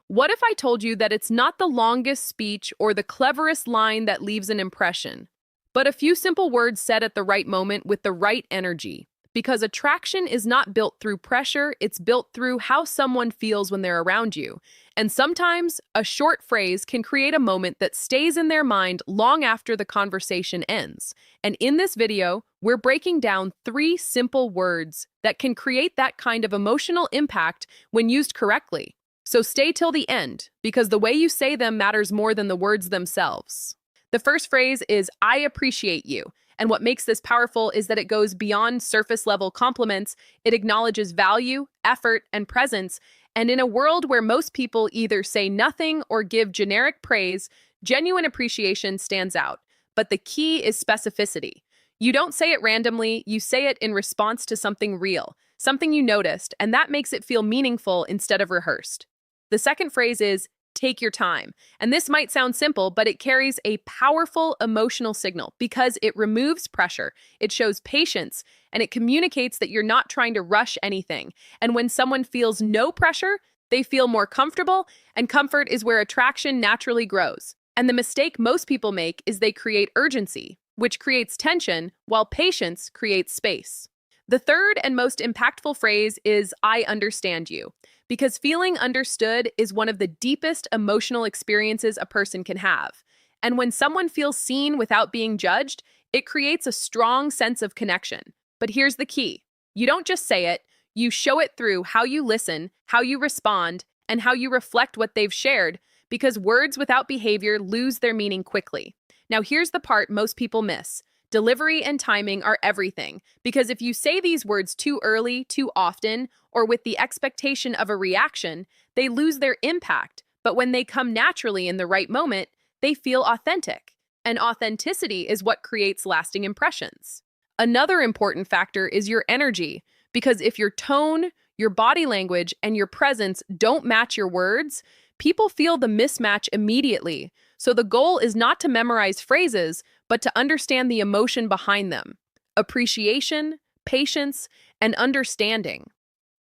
What if I told you that it's not the longest speech or the cleverest line that leaves an impression, but a few simple words said at the right moment with the right energy? Because attraction is not built through pressure, it's built through how someone feels when they're around you. And sometimes a short phrase can create a moment that stays in their mind long after the conversation ends. And in this video, we're breaking down 3 simple words that can create that kind of emotional impact when used correctly. So stay till the end, because the way you say them matters more than the words themselves. The first phrase is, I appreciate you. And what makes this powerful is that it goes beyond surface level compliments. It acknowledges value, effort, and presence. And in a world where most people either say nothing or give generic praise, genuine appreciation stands out. But the key is specificity. You don't say it randomly, you say it in response to something real, something you noticed, and that makes it feel meaningful instead of rehearsed. The second phrase is, take your time. And this might sound simple, but it carries a powerful emotional signal because it removes pressure, it shows patience, and it communicates that you're not trying to rush anything. And when someone feels no pressure, they feel more comfortable, and comfort is where attraction naturally grows. And the mistake most people make is they create urgency, which creates tension, while patience creates space. The third and most impactful phrase is, I understand you. Because feeling understood is one of the deepest emotional experiences a person can have. And when someone feels seen without being judged, it creates a strong sense of connection. But here's the key. You don't just say it, you show it through how you listen, how you respond, and how you reflect what they've shared, because words without behavior lose their meaning quickly. Now here's the part most people miss. Delivery and timing are everything, because if you say these words too early, too often, or with the expectation of a reaction, they lose their impact. But when they come naturally in the right moment, they feel authentic. And authenticity is what creates lasting impressions. Another important factor is your energy, because if your tone, your body language, and your presence don't match your words, people feel the mismatch immediately. So the goal is not to memorize phrases, but to understand the emotion behind them. Appreciation, patience, and understanding.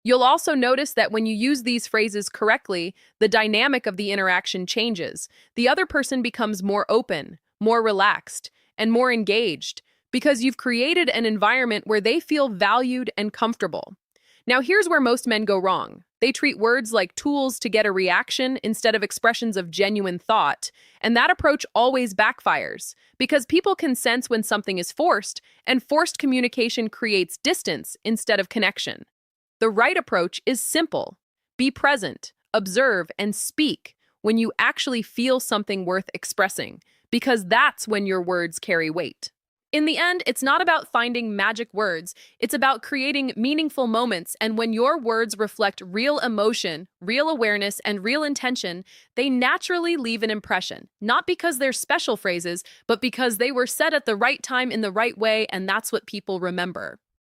You'll also notice that when you use these phrases correctly, the dynamic of the interaction changes. The other person becomes more open, more relaxed, and more engaged, because you've created an environment where they feel valued and comfortable. Now here's where most men go wrong. They treat words like tools to get a reaction instead of expressions of genuine thought, and that approach always backfires, because people can sense when something is forced, and forced communication creates distance instead of connection. The right approach is simple. Be present, observe, and speak when you actually feel something worth expressing, because that's when your words carry weight. In the end, it's not about finding magic words, it's about creating meaningful moments, and when your words reflect real emotion, real awareness, and real intention, they naturally leave an impression, not because they're special phrases, but because they were said at the right time in the right way, and that's what people remember.